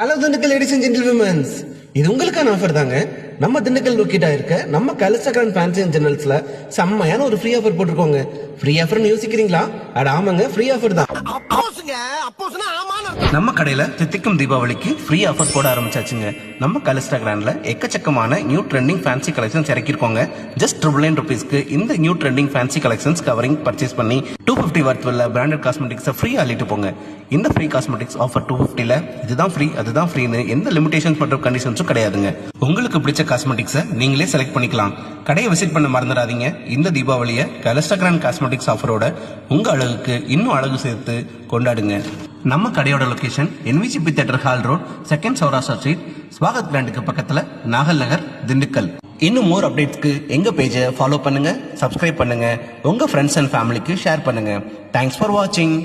Hello Dindigul ladies and gentlemen's, இது உங்களுக்கான offer தாங்க. நம்ம திண்டுக்கல் லொக்கேட்டா இருக்க நம்ம கலசகரன் ஃபேன்சி அண்ட் ஜெனரல்ஸ்ல செம்மையான ஒரு ஃப்ரீ ஆஃபர் போட்டிருக்கோங்க. ஃப்ரீ ஆஃபர்னு யோசிக்கிறீங்களா? அட ஆமாங்க, ஃப்ரீ ஆஃபர் தான். நம்ம கடையில தித்திக்கும் தீபாவளிக்கு ஃப்ரீ ஆஃபர் போட ஆரம்பிச்சாச்சுங்க. நம்ம கலிஸ்டா கிராண்ட்ல எக்கச்சக்கமான நியூ ட்ரெண்டிங் ஃபேன்சி கலெக்ஷன்ஸ் இறக்கிருக்கோங்க. ஜஸ்ட் ₹9 இந்த new trending fancy collections covering purchase பண்ணி 250 வர்த் உள்ள பிராண்டட் காஸ்மெட்டிக்ஸை ஃப்ரீ அள்ளிட்டு போங்க. இந்த ஃப்ரீ காஸ்மெட்டிக்ஸ் ஆஃபர் 250ல இதுதான் ஃப்ரீ அதுதான் ஃப்ரீன்னு எந்த லிமிடேஷன்ஸ் மற்றும் கண்டிஷன்ஸும் கிடையாதுங்க. உங்களுக்கு பிடிச்ச காஸ்மெட்டிக்ஸை நீங்களே செலக்ட் பண்ணிக்கலாம். கடையை விசிட் பண்ண மறந்துடாதீங்க. இந்த தீபாவளியை கலிஸ்டா கிராண்ட் காஸ்மெட்டிக்ஸ் ஆஃபரோட உங்க அழகுக்கு இன்னும் அழகு சேர்த்து கொண்டாடுங்க. நம்ம கடையோட location NVCP theatre hall road, second Saurashtra street, Swagath பிராண்டுக்கு பக்கத்துல, நாகல் நகர், திண்டுக்கல். இன்னும் மோர் அப்டேட்ஸ்க்கு எங்க பேஜை ஃபாலோ பண்ணுங்க, சப்ஸ்கிரைப் பண்ணுங்க, உங்க ஃப்ரெண்ட்ஸ் அண்ட் ஃபேமிலிக்கு ஷேர் பண்ணுங்க. தேங்க்ஸ் ஃபார் வாட்சிங்.